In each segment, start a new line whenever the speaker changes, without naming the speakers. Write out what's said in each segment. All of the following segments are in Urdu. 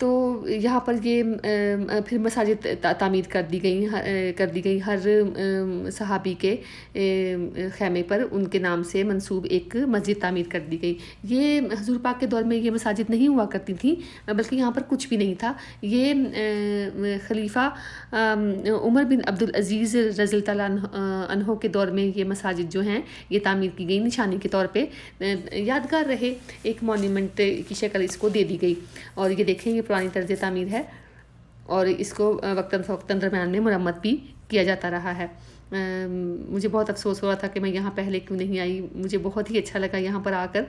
تو یہاں پر یہ پھر مساجد تعمیر کر دی گئی ہر صحابی کے خیمے پر ان کے نام سے منسوب ایک مسجد تعمیر کر دی گئی. یہ حضور پاک کے دور میں یہ مساجد نہیں ہوا کرتی تھیں، بلکہ یہاں پر کچھ بھی نہیں تھا. یہ خلیفہ عمر بن عبدالعزیز رضی اللہ تعالیٰ عنہ کے دور میں یہ مساجد جو ہیں یہ تعمیر کی گئی، نشانی کے طور پہ یادگار رہے، ایک مونیومنٹ کی شکل اس کو دے دی گئی. اور یہ دیکھیں یہ پرانی طرز تعمیر ہے اور اس کو وقتاً فوقتاً درمیان میں مرمت بھی کیا جاتا رہا ہے. مجھے بہت افسوس ہوا تھا کہ میں یہاں پہلے کیوں نہیں آئی. مجھے بہت ہی اچھا لگا یہاں پر آ کر.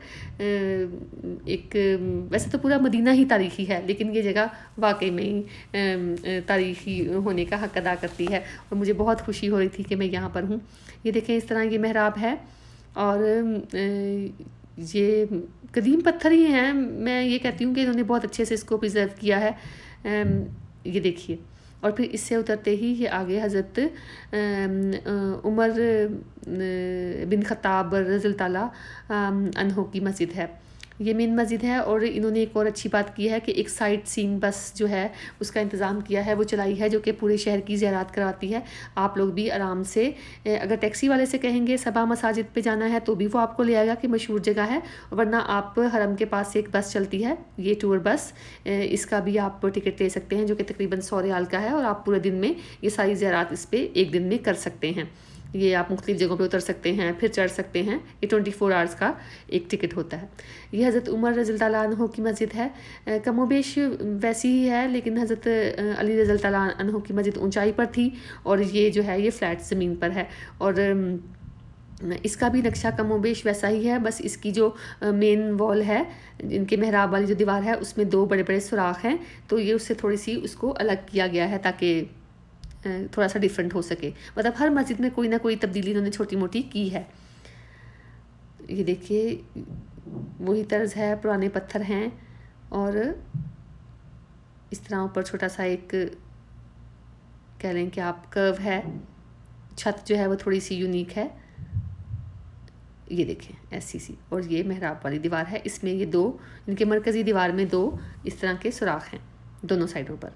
ایک ویسے تو پورا مدینہ ہی تاریخی ہے، لیکن یہ جگہ واقعی میں ہی تاریخی ہونے کا حق ادا کرتی ہے اور مجھے بہت خوشی ہو رہی تھی کہ میں یہاں پر ہوں. یہ دیکھیں اس طرح یہ محراب ہے اور یہ قدیم پتھر ہی ہیں. میں یہ کہتی ہوں کہ انہوں نے بہت اچھے سے اس کو پریزرو کیا ہے. یہ دیکھیے، اور پھر اس سے اترتے ہی یہ آگے حضرت عمر بن خطاب رضی اللہ تعالیٰ عنہ کی مسجد ہے. یہ مین مسجد ہے اور انہوں نے ایک اور اچھی بات کی ہے کہ ایک سائٹ سینگ بس جو ہے اس کا انتظام کیا ہے، وہ چلائی ہے، جو کہ پورے شہر کی زیارات کرواتی ہے. آپ لوگ بھی آرام سے اگر ٹیکسی والے سے کہیں گے صبا مساجد پہ جانا ہے تو بھی وہ آپ کو لے آئے گا کہ مشہور جگہ ہے، ورنہ آپ حرم کے پاس سے ایک بس چلتی ہے، یہ ٹور بس، اس کا بھی آپ ٹکٹ لے سکتے ہیں جو کہ تقریباً 100 ریال کا ہے اور آپ پورے دن میں یہ ساری زیارات اس پہ ایک دن میں کر سکتے ہیں. یہ آپ مختلف جگہوں پہ اتر سکتے ہیں، پھر چڑھ سکتے ہیں. یہ 24 آورس کا ایک ٹکٹ ہوتا ہے. یہ حضرت عمر رضی اللہ تعالیٰ عنہ کی مسجد ہے. کم و بیش ویسی ہی ہے، لیکن حضرت علی رضی اللہ تعالیٰ عنہ کی مسجد اونچائی پر تھی اور یہ جو ہے یہ فلیٹ زمین پر ہے. اور اس کا بھی نقشہ کم و بیش ویسا ہی ہے، بس اس کی جو مین وال ہے، ان کے محراب والی جو دیوار ہے، اس میں 2 بڑے بڑے سوراخ ہیں، تو یہ اس سے تھوڑی سی اس کو الگ کیا گیا ہے تاکہ تھوڑا سا ڈیفرنٹ ہو سکے. مطلب ہر مسجد میں کوئی نہ کوئی تبدیلی انہوں نے چھوٹی موٹی کی ہے. یہ دیکھیے وہی طرز ہے، پرانے پتھر ہیں اور اس طرح اوپر چھوٹا سا ایک کہہ لیں کہ آپ کرو ہے. چھت جو ہے وہ تھوڑی سی یونیک ہے. یہ دیکھیں ایسی سی، اور یہ محراب والی دیوار ہے، اس میں یہ 2 ان کے مرکزی دیوار میں 2 اس طرح کے سوراخ ہیں دونوں سائڈوں پر.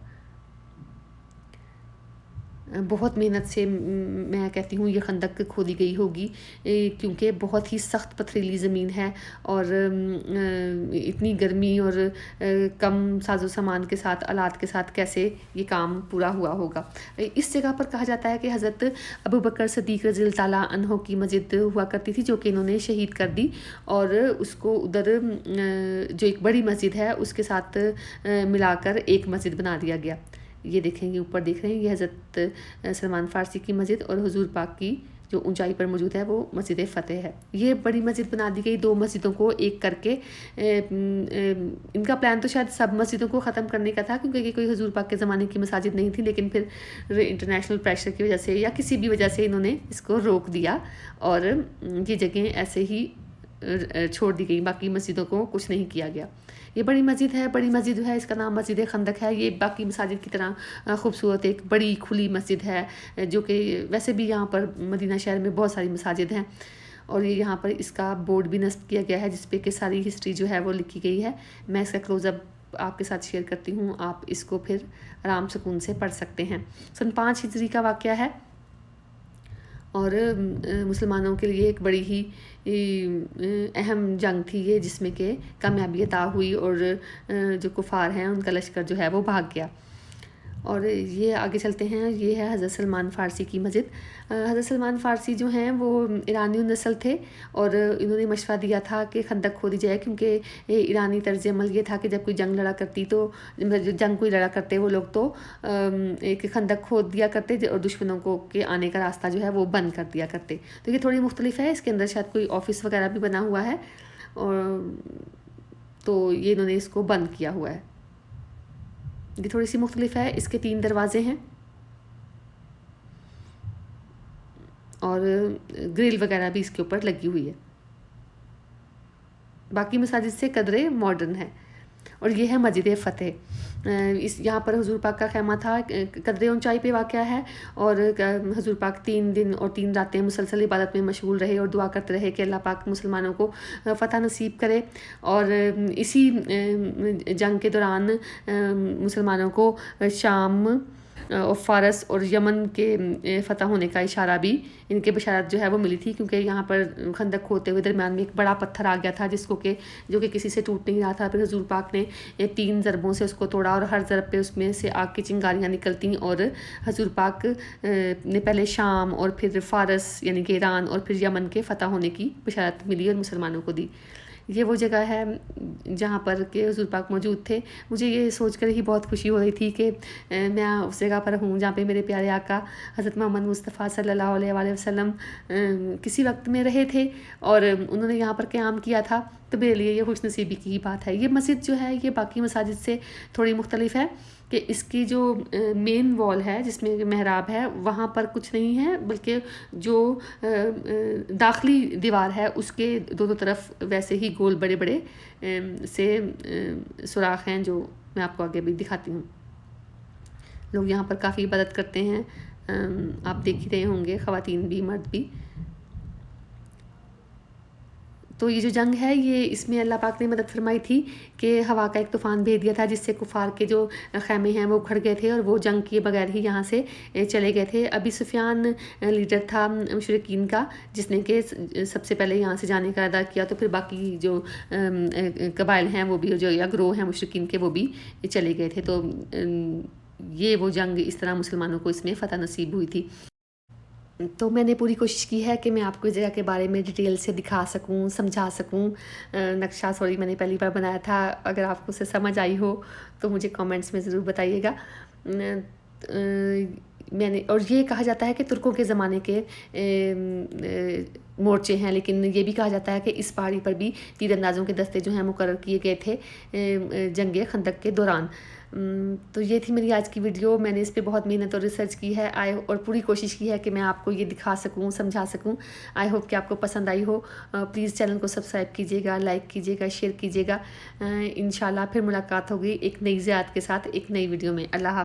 بہت محنت سے میں کہتی ہوں یہ خندق کھودی گئی ہوگی، کیونکہ بہت ہی سخت پتھریلی زمین ہے اور اتنی گرمی اور کم ساز و سامان کے ساتھ، آلات کے ساتھ کیسے یہ کام پورا ہوا ہوگا. اس جگہ پر کہا جاتا ہے کہ حضرت ابوبکر صدیق رضی اللہ تعالیٰ عنہ کی مسجد ہوا کرتی تھی، جو کہ انہوں نے شہید کر دی اور اس کو ادھر جو ایک بڑی مسجد ہے اس کے ساتھ ملا کر ایک مسجد بنا دیا گیا. یہ دیکھیں گے اوپر دیکھ رہے ہیں، یہ حضرت سلمان فارسی کی مسجد اور حضور پاک کی جو اونچائی پر موجود ہے وہ مسجد فتح ہے. یہ بڑی مسجد بنا دی گئی 2 مسجدوں کو ایک کر کے. ان کا پلان تو شاید سب مسجدوں کو ختم کرنے کا تھا، کیونکہ یہ کوئی حضور پاک کے زمانے کی مساجد نہیں تھی، لیکن پھر انٹرنیشنل پریشر کی وجہ سے یا کسی بھی وجہ سے انہوں نے اس کو روک دیا اور یہ جگہیں ایسے ہی چھوڑ دی گئی، باقی مسجدوں کو کچھ نہیں کیا گیا. یہ بڑی مسجد ہے، بڑی مسجد جو ہے اس کا نام مسجد خندق ہے. یہ باقی مساجد کی طرح خوبصورت ایک بڑی کھلی مسجد ہے، جو کہ ویسے بھی یہاں پر مدینہ شہر میں بہت ساری مساجد ہیں. اور یہ یہاں پر اس کا بورڈ بھی نصب کیا گیا ہے جس پہ کہ ساری ہسٹری جو ہے وہ لکھی گئی ہے. میں اس کا کلوز اپ آپ کے ساتھ شیئر کرتی ہوں، آپ اس کو پھر آرام سکون سے پڑھ سکتے ہیں. سن 5 ہجری کا واقعہ ہے اور مسلمانوں کے لیے ایک بڑی ہی اہم جنگ تھی یہ، جس میں کہ کامیابی عطا ہوئی اور جو کفار ہیں ان کا لشکر جو ہے وہ بھاگ گیا. اور یہ آگے چلتے ہیں، یہ ہے حضرت سلمان فارسی کی مسجد. حضرت سلمان فارسی جو ہیں وہ ایرانی نسل تھے اور انہوں نے مشورہ دیا تھا کہ خندق کھودی جائے، کیونکہ ایرانی طرز عمل یہ تھا کہ جب کوئی جنگ لڑا کرتی تو جنگ کوئی لڑا کرتے وہ لوگ تو ایک خندق کھود دیا کرتے اور دشمنوں کو کے آنے کا راستہ جو ہے وہ بند کر دیا کرتے. تو یہ تھوڑی مختلف ہے، اس کے اندر شاید کوئی آفس وغیرہ بھی بنا ہوا ہے اور تو یہ انہوں نے اس کو بند کیا ہوا ہے. یہ تھوڑی سی مختلف ہے، اس کے 3 دروازے ہیں اور گرل وغیرہ بھی اس کے اوپر لگی ہوئی ہے. باقی مساجد سے قدرے ماڈرن ہے. اور یہ ہے مسجد فتح۔ اس یہاں پر حضور پاک کا خیمہ تھا، قدرے اونچائی پہ واقع ہے، اور حضور پاک 3 دن اور 3 راتیں مسلسل عبادت میں مشغول رہے اور دعا کرتے رہے کہ اللہ پاک مسلمانوں کو فتح نصیب کرے۔ اور اسی جنگ کے دوران مسلمانوں کو شام اور فارس اور یمن کے فتح ہونے کا اشارہ بھی، ان کے بشارت جو ہے وہ ملی تھی، کیونکہ یہاں پر خندق کھودتے ہوئے درمیان میں ایک بڑا پتھر آ گیا تھا جو کہ کسی سے ٹوٹ نہیں رہا تھا۔ پھر حضور پاک نے 3 ضربوں سے اس کو توڑا، اور ہر ضرب پہ اس میں سے آگ کی چنگاریاں نکلتیں، اور حضور پاک نے پہلے شام اور پھر فارس یعنی کہ ایران اور پھر یمن کے فتح ہونے کی بشارت ملی اور مسلمانوں کو دی۔ یہ وہ جگہ ہے جہاں پر کہ حضور پاک موجود تھے۔ مجھے یہ سوچ کر ہی بہت خوشی ہو رہی تھی کہ میں اس جگہ پر ہوں جہاں پہ میرے پیارے آقا حضرت محمد مصطفیٰ صلی اللہ علیہ وآلہ وسلم کسی وقت میں رہے تھے، اور انہوں نے یہاں پر قیام کیا تھا۔ تو میرے لیے یہ خوش نصیبی کی بات ہے۔ یہ مسجد جو ہے یہ باقی مساجد سے تھوڑی مختلف ہے کہ اس کی جو مین وال ہے جس میں محراب ہے وہاں پر کچھ نہیں ہے، بلکہ جو داخلی دیوار ہے اس کے دونوں طرف ویسے ہی گول بڑے بڑے سے سوراخ ہیں، جو میں آپ کو آگے بھی دکھاتی ہوں۔ لوگ یہاں پر کافی عبادت کرتے ہیں، آپ دیکھ ہی رہے ہوں گے، خواتین بھی مرد بھی۔ تو یہ جو جنگ ہے یہ اس میں اللہ پاک نے مدد فرمائی تھی کہ ہوا کا ایک طوفان بھیج دیا تھا، جس سے کفار کے جو خیمے ہیں وہ اکھڑ گئے تھے اور وہ جنگ کیے بغیر ہی یہاں سے چلے گئے تھے۔ ابی سفیان لیڈر تھا مشرکین کا، جس نے کہ سب سے پہلے یہاں سے جانے کا ارادہ کیا، تو پھر باقی جو قبائل ہیں وہ بھی، جو یا گروہ ہیں مشرکین کے، وہ بھی چلے گئے تھے۔ تو یہ وہ جنگ اس طرح مسلمانوں کو اس میں فتح نصیب ہوئی تھی۔ تو میں نے پوری کوشش کی ہے کہ میں آپ کو اس جگہ کے بارے میں ڈیٹیل سے دکھا سکوں، سمجھا سکوں۔ نقشہ میں نے پہلی بار بنایا تھا، اگر آپ کو اسے سمجھ آئی ہو تو مجھے کامنٹس میں ضرور بتائیے گا۔ میں نے، اور یہ کہا جاتا ہے کہ ترکوں کے زمانے کے مورچے ہیں، لیکن یہ بھی کہا جاتا ہے کہ اس پہاڑی پر بھی تیر اندازوں کے دستے جو ہیں مقرر کیے گئے تھے جنگ خندق کے دوران۔ تو یہ تھی میری آج کی ویڈیو۔ میں نے اس پہ بہت محنت اور ریسرچ کی ہے اور پوری کوشش کی ہے کہ میں آپ کو یہ دکھا سکوں، سمجھا سکوں۔ آئی ہوپ کہ آپ کو پسند آئی ہو۔ پلیز چینل کو سبسکرائب کیجیے گا، لائک کیجیے گا، شیئر کیجیے گا۔ انشاءاللہ پھر ملاقات ہوگی ایک نئی زیارت کے ساتھ، ایک نئی ویڈیو میں۔ اللہ حافظ۔